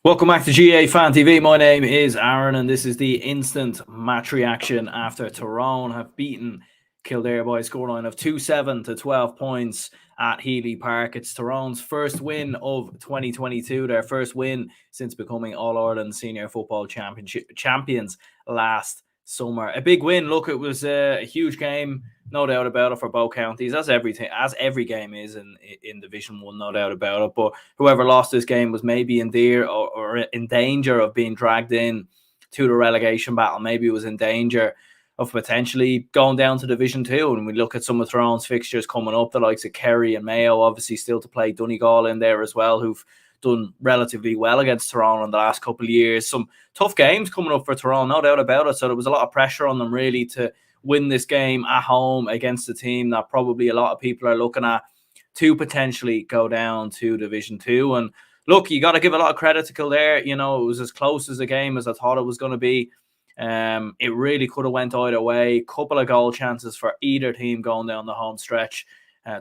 Welcome back to GAA Fan TV. My name is Aaron, and this is the instant match reaction after Tyrone have beaten Kildare by a scoreline of 2-7 to 12 points at Healy Park. It's Tyrone's first win of 2022, their first win since becoming All-Ireland Senior Football champions last summer. A big win. Look, it was a huge game, no doubt about it, for both counties, as every game is in Division 1, no doubt about it. But whoever lost this game was maybe in danger of being dragged in to the relegation battle. Maybe it was in danger of potentially going down to Division 2. And we look at some of Tyrone's fixtures coming up, the likes of Kerry and Mayo, obviously still to play, Donegal in there as well, who've done relatively well against Tyrone in the last couple of years. Some tough games coming up for Tyrone, no doubt about it. So there was a lot of pressure on them really to win this game at home against a team that probably a lot of people are looking at to potentially go down to Division 2. And look, you got to give a lot of credit to Kildare. You know, it was as close as a game as I thought it was going to be. It really could have went either way. Couple of goal chances for either team going down the home stretch.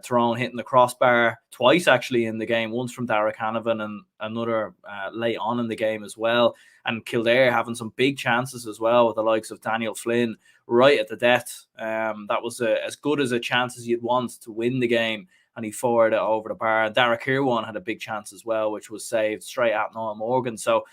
Tyrone hitting the crossbar twice actually in the game, once from Derek Hanavan and another late on in the game as well. And Kildare having some big chances as well with the likes of Daniel Flynn right at the death. That was as good as a chance as you'd want to win the game, and he forwarded it over the bar. And Derek Kirwan had a big chance as well, which was saved straight at Noel Morgan. So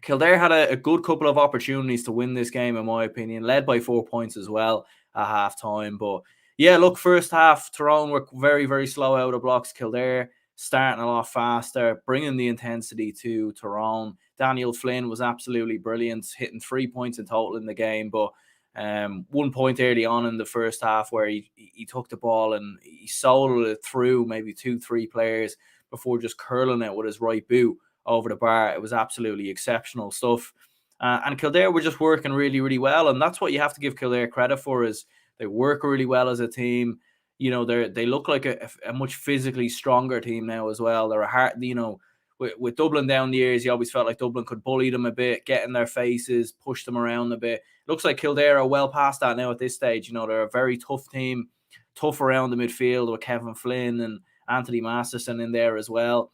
Kildare had a good couple of opportunities to win this game, in my opinion, led by 4 points as well at half-time. But yeah, look, first half, Tyrone were very, very slow out of blocks. Kildare starting a lot faster, bringing the intensity to Tyrone. Daniel Flynn was absolutely brilliant, hitting 3 points in total in the game. But 1 point early on in the first half where he took the ball and he soloed it through maybe 2-3 players before just curling it with his right boot over the bar. It was absolutely exceptional stuff. And Kildare were just working really, really well. And that's what you have to give Kildare credit for, is they work really well as a team. You know, they look like a much physically stronger team now as well. They're a hard, you know, with Dublin down the years, you always felt like Dublin could bully them a bit, get in their faces, push them around a bit. Looks like Kildare are well past that now at this stage. You know, they're a very tough team, tough around the midfield with Kevin Flynn and Anthony Masterson in there as well.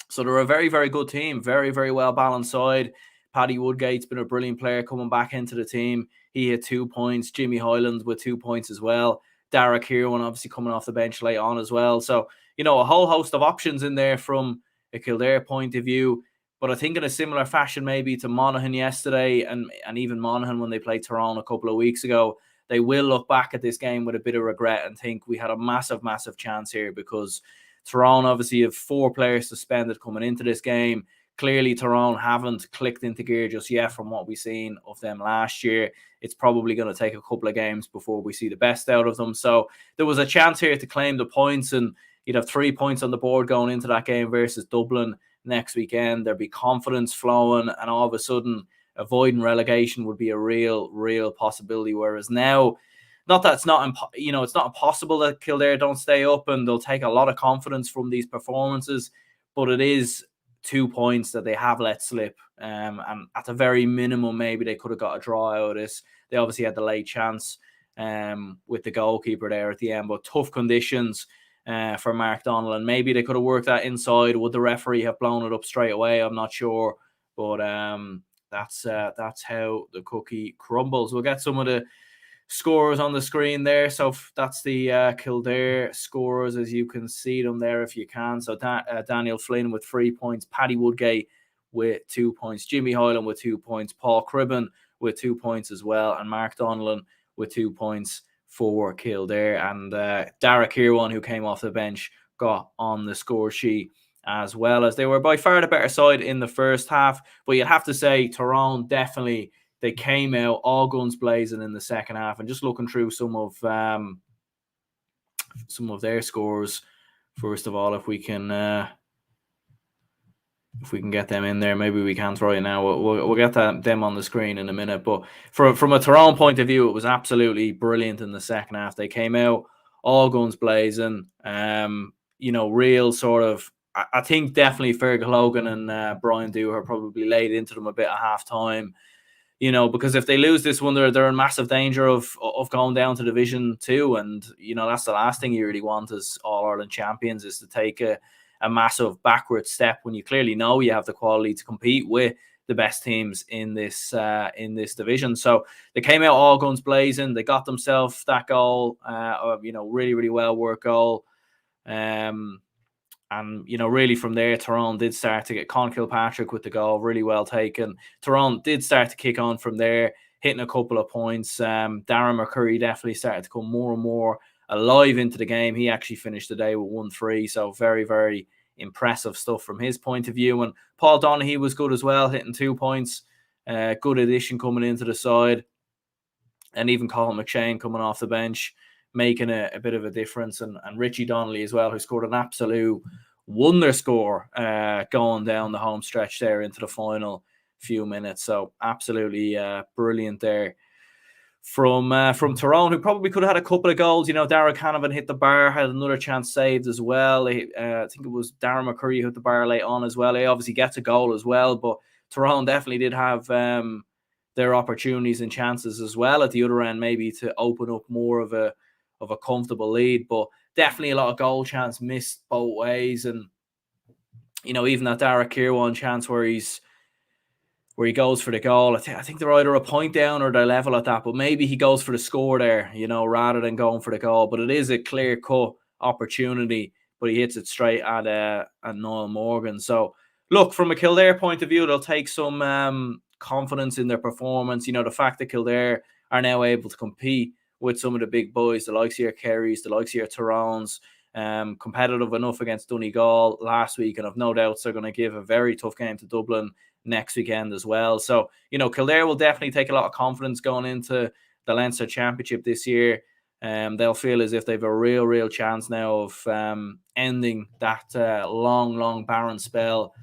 So they're a very, very good team, very, very well balanced side. Paddy Woodgate's been a brilliant player coming back into the team. He had 2 points. Jimmy Hyland with 2 points as well. Derek Kirwan obviously coming off the bench late on as well. So, you know, a whole host of options in there from a Kildare point of view. But I think in a similar fashion maybe to Monaghan yesterday and even Monaghan when they played Tyrone a couple of weeks ago, they will look back at this game with a bit of regret and think we had a massive, massive chance here, because Tyrone obviously have 4 players suspended coming into this game. Clearly, Tyrone haven't clicked into gear just yet from what we've seen of them last year. It's probably going to take a couple of games before we see the best out of them. So there was a chance here to claim the points, and you'd have 3 points on the board going into that game versus Dublin next weekend. There'd be confidence flowing, and all of a sudden avoiding relegation would be a real possibility. Whereas now, not that it's not, it's not impossible that Kildare don't stay up and they'll take a lot of confidence from these performances, but it is 2 points that they have let slip. And at the very minimum, maybe they could have got a draw out of this. They obviously had the late chance with the goalkeeper there at the end, but tough conditions for Mark Donnellan. Maybe they could have worked that inside. Would the referee have blown it up straight away? I'm not sure, but that's how the cookie crumbles. We'll get some of the scores on the screen there. So that's the Kildare scores as you can see them there if you can. So Daniel Flynn with 3 points, Paddy Woodgate with 2 points, Jimmy Hyland with 2 points, Paul Cribben with 2 points as well, and Mark Donnellan with 2 points for Kildare. And Derek Kirwan, who came off the bench, got on the score sheet as well, as they were by far the better side in the first half. But you'd have to say Tyrone definitely, they came out all guns blazing in the second half. And just looking through some of their scores, first of all, if we can get them in there, maybe we can't right now. We'll get them on the screen in a minute. But from a Tyrone point of view, it was absolutely brilliant in the second half. They came out all guns blazing. Real sort of, I think definitely Fergal Hogan and Brian Dooher probably laid into them a bit at half time. You know, because if they lose this one, they're in massive danger of going down to Division 2. And, you know, that's the last thing you really want as All-Ireland champions, is to take a a massive backward step when you clearly know you have the quality to compete with the best teams in this division. So they came out all guns blazing. They got themselves that goal, really, really well worked goal. And, really from there, Tyrone did start to get Con Kilpatrick with the goal, really well taken. Tyrone did start to kick on from there, hitting a couple of points. Darren McCurry definitely started to come more and more alive into the game. He actually finished the day with 1-3, so very, very impressive stuff from his point of view. And Paul Donaghy was good as well, hitting 2 points. Good addition coming into the side. And even Colin McShane coming off the bench, making a bit of a difference. And Richie Donnelly as well, who scored an absolute wonder score going down the home stretch there into the final few minutes. So absolutely brilliant there from Tyrone, who probably could have had a couple of goals. Darragh Canavan hit the bar, had another chance saved as well. I think it was Darren McCurry who hit the bar late on as well. He obviously gets a goal as well, but Tyrone definitely did have their opportunities and chances as well at the other end, maybe to open up more of a comfortable lead. But definitely a lot of goal chance missed both ways. And even that Derek Kirwan chance where he goes for the goal, I think they're either a point down or they're level at that, but maybe he goes for the score there, rather than going for the goal. But it is a clear cut opportunity, but he hits it straight at Niall Morgan. So look, from a Kildare point of view, they'll take some confidence in their performance. The fact that Kildare are now able to compete with some of the big boys, the likes of your Kerrys, the likes of your Tyrones, competitive enough against Donegal last week, and I've no doubts they're going to give a very tough game to Dublin next weekend as well. So, Kildare will definitely take a lot of confidence going into the Leinster Championship this year. They'll feel as if they've a real chance now of ending that long barren spell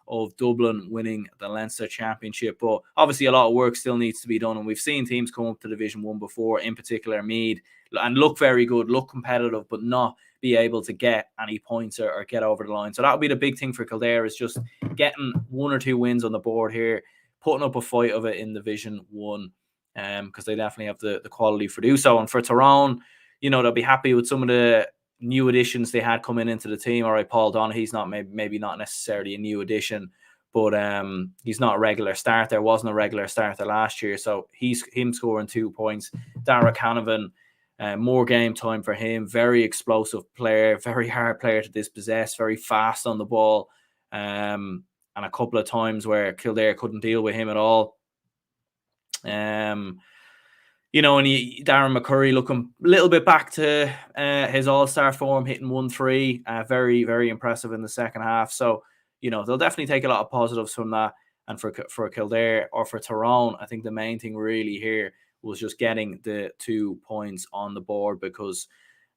of Dublin winning the Leinster Championship. But obviously a lot of work still needs to be done, and we've seen teams come up to Division 1 before, in particular Meath, and look very good, look competitive, but not be able to get any points or get over the line. So that'll be the big thing for Kildare, is just getting 1 or 2 wins on the board here, putting up a fight of it in Division 1, because they definitely have the quality for do so. And for Tyrone, they'll be happy with some of the new additions they had coming into the team. All right, Paul Donaghy's not maybe not necessarily a new addition, but he's not a regular starter. Wasn't a regular starter last year, so him scoring 2 points. Darragh Canavan, more game time for him. Very explosive player, very hard player to dispossess, very fast on the ball, and a couple of times where Kildare couldn't deal with him at all. And Darren McCurry looking a little bit back to his all-star form, hitting 1-3. Very, very impressive in the second half. So, they'll definitely take a lot of positives from that. And for Kildare, or for Tyrone, I think the main thing really here was just getting the 2 points on the board, because,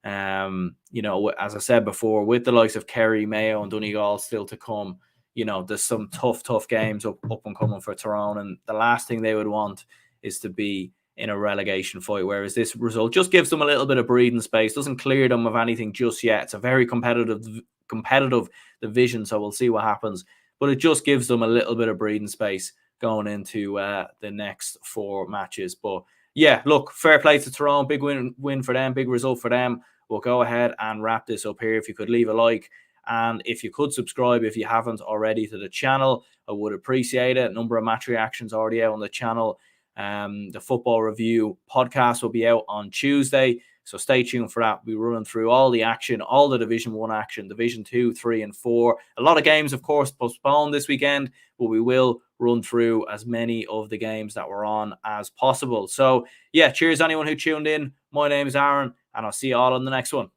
as I said before, with the likes of Kerry, Mayo and Donegal still to come, there's some tough games up and coming for Tyrone. And the last thing they would want is to be in a relegation fight, whereas this result just gives them a little bit of breathing space, doesn't clear them of anything just yet. It's a very competitive division, so we'll see what happens, but it just gives them a little bit of breathing space going into the next 4 matches. But yeah, look, fair play to Tyrone, big win for them, big result for them. We'll go ahead and wrap this up here. If you could leave a like, and if you could subscribe if you haven't already to the channel, I would appreciate it. A number of match reactions already out on the channel. The football review podcast will be out on Tuesday, so stay tuned for that. We'll be running through all the action, all the Division 1 action, Division 2, 3 and 4. A lot of games, of course, postponed this weekend, but we will run through as many of the games that we're on as possible. So yeah, cheers anyone who tuned in. My name is Aaron, and I'll see you all on the next one.